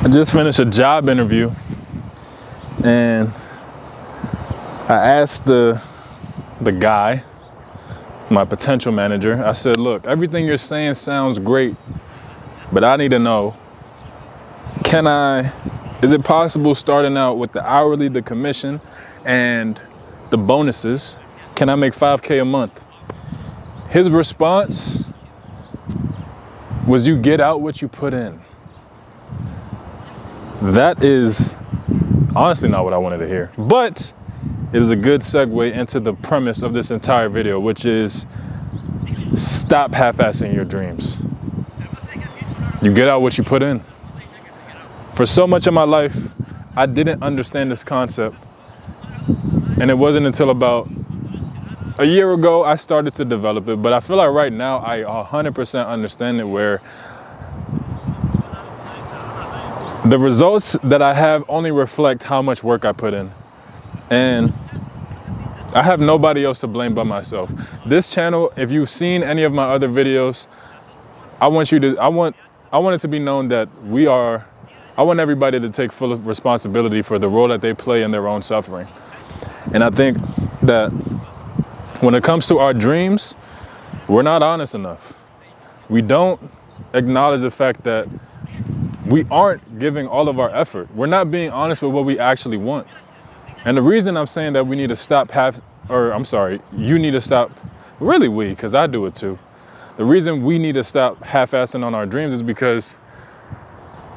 I just finished a job interview and I asked the guy, my potential manager, I said, look, everything you're saying sounds great, but I need to know, is it possible starting out with the hourly, the commission, and the bonuses, can I make $5K a month? His response was, you get out what you put in. That is honestly not what I wanted to hear, but it is a good segue into the premise of this entire video, which is stop half-assing your dreams. You get out what you put in. For so much of my life, I didn't understand this concept. And it wasn't until about a year ago I started to develop it. But I feel like right now I 100% understand it, where the results that I have only reflect how much work I put in. And I have nobody else to blame but myself. This channel, if you've seen any of my other videos, I want it to be known that I want everybody to take full responsibility for the role that they play in their own suffering. And I think that when it comes to our dreams, we're not honest enough. We don't acknowledge the fact that we aren't giving all of our effort. We're not being honest with what we actually want. And the reason I'm saying that we need to stop you need to stop, really because I do it too. The reason we need to stop half-assing on our dreams is because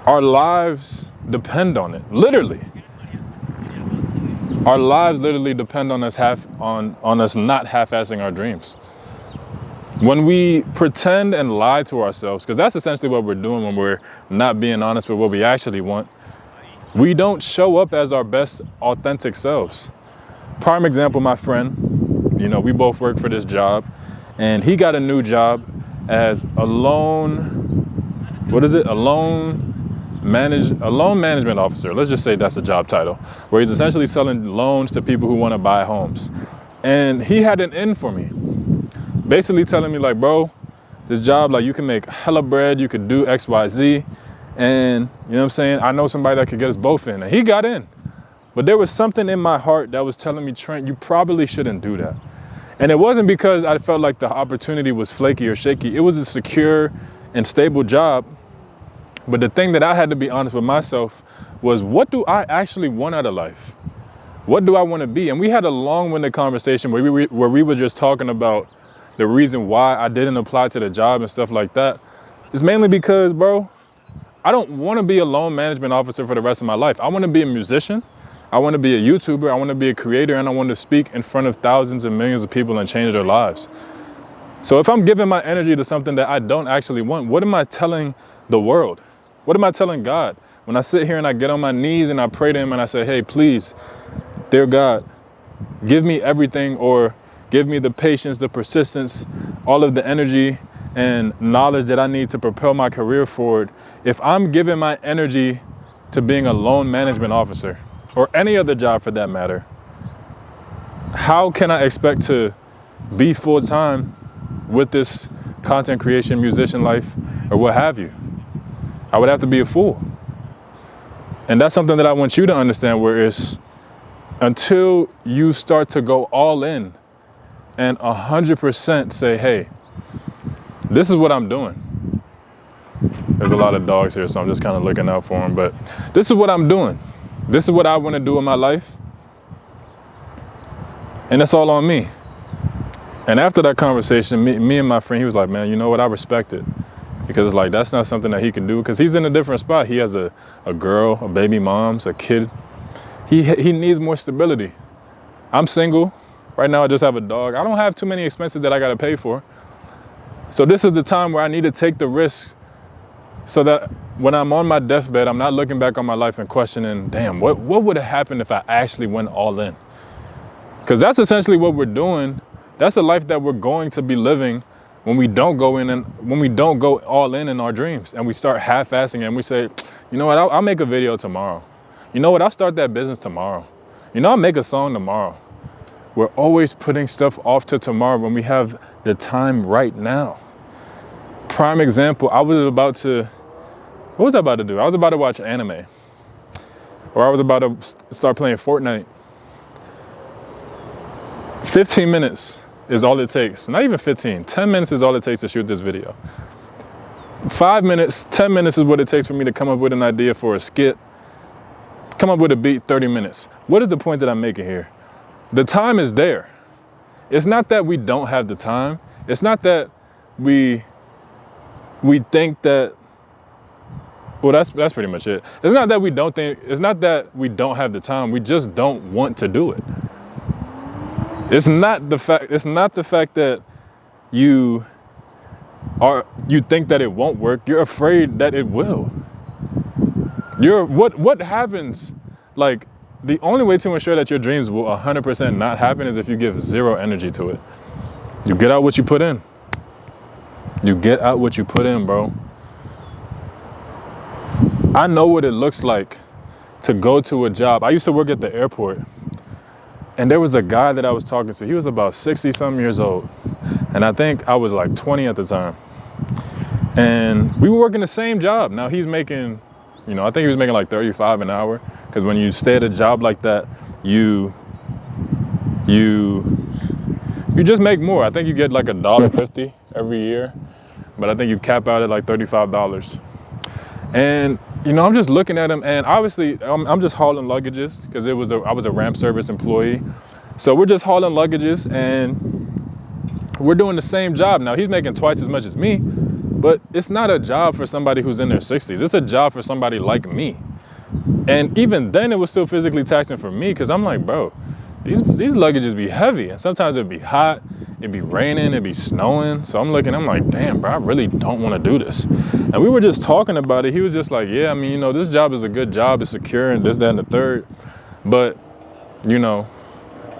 our lives depend on it, literally. Our lives literally depend on us on us not half-assing our dreams. When we pretend and lie to ourselves, because that's essentially what we're doing when we're not being honest with what we actually want, we don't show up as our best authentic selves. Prime example, my friend, we both work for this job, and he got a new job as a loan management officer. Let's just say that's a job title, where he's essentially selling loans to people who want to buy homes. And he had an in for me, basically telling me like, bro, this job, like, you can make hella bread, you could do X, Y, Z. And you know what I'm saying? I know somebody that could get us both in. And he got in. But there was something in my heart that was telling me, Trent, you probably shouldn't do that. And it wasn't because I felt like the opportunity was flaky or shaky. It was a secure and stable job. But the thing that I had to be honest with myself was, what do I actually want out of life? What do I want to be? And we had a long-winded conversation where we were just talking about the reason why I didn't apply to the job and stuff like that. It's mainly because, bro, I don't want to be a loan management officer for the rest of my life. I want to be a musician. I want to be a YouTuber. I want to be a creator, and I want to speak in front of thousands and millions of people and change their lives. So if I'm giving my energy to something that I don't actually want, what am I telling the world? What am I telling God? When I sit here and I get on my knees and I pray to him and I say, hey, please, dear God, give me everything, or give me the patience, the persistence, all of the energy and knowledge that I need to propel my career forward. If I'm giving my energy to being a loan management officer, or any other job for that matter, how can I expect to be full-time with this content creation, musician life, or what have you? I would have to be a fool. And that's something that I want you to understand, where it's until you start to go all in and 100% say, hey, this is what I'm doing. There's a lot of dogs here, so I'm just kind of looking out for them, but this is what I'm doing. This is what I want to do in my life. And that's all on me. And after that conversation, me and my friend, he was like, man, you know what? I respect it. Because it's like, that's not something that he can do, because he's in a different spot. He has a girl, a baby mom, a kid. He needs more stability. I'm single. Right now, I just have a dog. I don't have too many expenses that I got to pay for. So this is the time where I need to take the risks, so that when I'm on my deathbed, I'm not looking back on my life and questioning, damn, what would have happened if I actually went all in? Because that's essentially what we're doing. That's the life that we're going to be living when we don't go in and when we don't go all in our dreams, and we start half-assing and we say, you know what, I'll make a video tomorrow. You know what, I'll start that business tomorrow. You know, I'll make a song tomorrow. We're always putting stuff off to tomorrow when we have the time right now. Prime example, I was about to What was I about to do? I was about to watch anime. Or I was about to start playing Fortnite. 15 minutes is all it takes. Not even 15. 10 minutes is all it takes to shoot this video. 5 minutes, 10 minutes is what it takes for me to come up with an idea for a skit. Come up with a beat, 30 minutes. What is the point that I'm making here? The time is there. It's not that we don't have the time. It's not that we think that, well, that's pretty much it. It's not that we don't think, it's not that we don't have the time. We just don't want to do it. It's not the fact that you think that it won't work. You're afraid that it will. What happens, like, the only way to ensure that your dreams will 100% not happen is if you give zero energy to it. You get out what you put in. You get out what you put in, bro. I know what it looks like to go to a job. I used to work at the airport, and there was a guy that I was talking to. He was about 60-something years old, and I think I was like 20 at the time. And we were working the same job. Now he's making, I think he was making like 35 an hour, because when you stay at a job like that, you just make more. I think you get like $1.50 every year, but I think you cap out at like $35. And I'm just looking at him, and obviously I'm just hauling luggages, because I was a ramp service employee. So we're just hauling luggages, and we're doing the same job. Now he's making twice as much as me, but it's not a job for somebody who's in their 60s. It's a job for somebody like me. And even then it was still physically taxing for me, because I'm like, bro, these luggages be heavy, and sometimes it'd be hot, it'd be raining, it'd be snowing. So I'm like, damn, bro, I really don't want to do this. And we were just talking about it. He was just like, yeah, I mean, this job is a good job, it's secure, and this, that, and the third. But,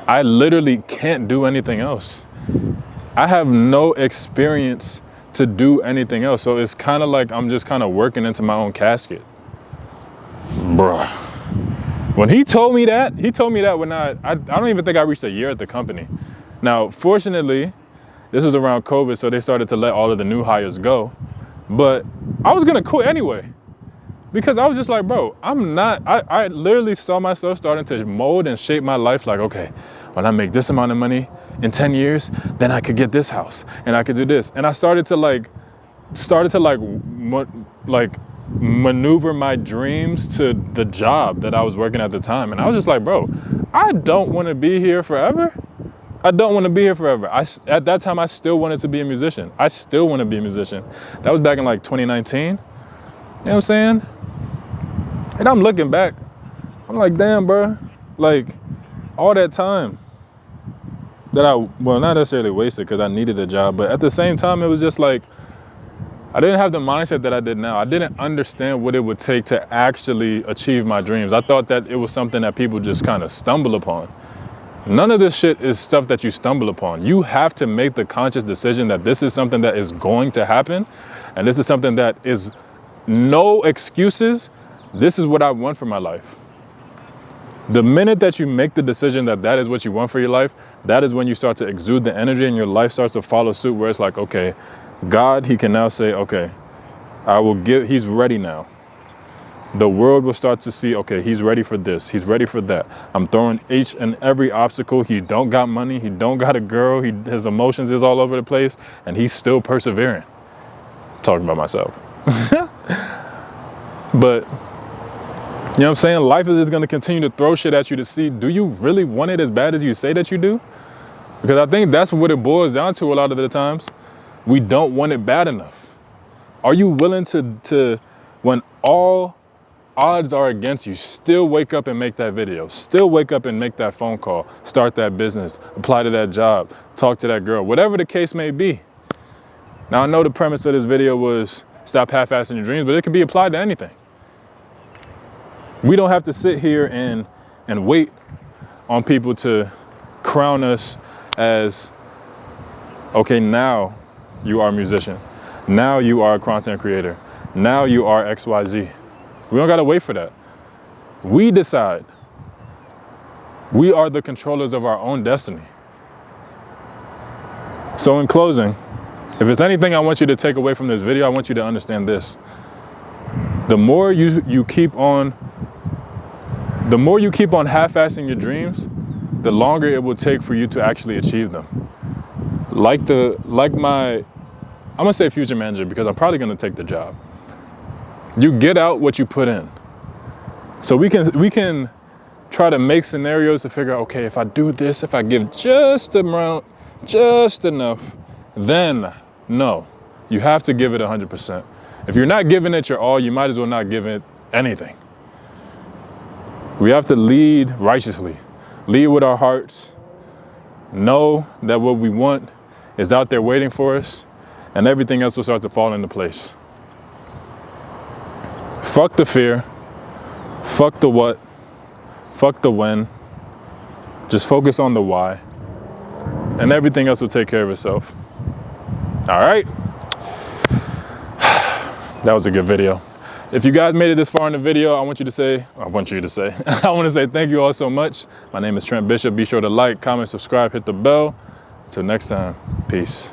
I literally can't do anything else. I have no experience to do anything else. So it's kind of like I'm just kind of working into my own casket. Bruh. When he told me that when I don't even think I reached a year at the company. Now, fortunately, this was around COVID, so they started to let all of the new hires go. But I was gonna quit anyway, because I was just like, bro, I literally saw myself starting to mold and shape my life like, okay, when I make this amount of money in 10 years, then I could get this house and I could do this. And I started to maneuver my dreams to the job that I was working at the time. And I was just like, bro, I don't want to be here forever. At that time, I still wanted to be a musician. I still want to be a musician. That was back in like 2019. You know what I'm saying? And I'm looking back, I'm like, damn, bro, like all that time that not necessarily wasted, because I needed a job, but at the same time, it was just like, I didn't have the mindset that I did now. I didn't understand what it would take to actually achieve my dreams. I thought that it was something that people just kind of stumble upon. None of this shit is stuff that you stumble upon. You have to make the conscious decision that this is something that is going to happen, and this is something that is no excuses. This is what I want for my life. The minute that you make the decision that that is what you want for your life, that is when you start to exude the energy, and your life starts to follow suit, where it's like, okay, God, he can now say, okay, he's ready now. The world will start to see, okay, he's ready for this, he's ready for that. I'm throwing each and every obstacle. He don't got money, he don't got a girl, his emotions is all over the place, and he's still persevering. I'm talking about myself. But, you know what I'm saying? Life is just gonna continue to throw shit at you to see, do you really want it as bad as you say that you do? Because I think that's what it boils down to a lot of the times. We don't want it bad enough. Are you willing to when all odds are against you, still wake up and make that video, still wake up and make that phone call, start that business, apply to that job, talk to that girl, whatever the case may be? Now, I know the premise of this video was stop half-assing your dreams, but it can be applied to anything. We don't have to sit here and wait on people to crown us as, okay, now you are a musician. Now you are a content creator. Now you are XYZ. We don't gotta wait for that. We decide. We are the controllers of our own destiny. So in closing, if there's anything I want you to take away from this video, I want you to understand this. The more you keep on half-assing your dreams, the longer it will take for you to actually achieve them. I'm gonna say future manager because I'm probably gonna take the job. You get out what you put in. So we can try to make scenarios to figure out, okay, if I do this, if I give just enough, then no, you have to give it 100%. If you're not giving it your all, you might as well not give it anything. We have to lead righteously, lead with our hearts, know that what we want is out there waiting for us, and everything else will start to fall into place. Fuck the fear, fuck the what, fuck the when, just focus on the why, and everything else will take care of itself. All right? That was a good video. If you guys made it this far in the video, I want to say thank you all so much. My name is Trent Bishop. Be sure to like, comment, subscribe, hit the bell. Until next time, peace.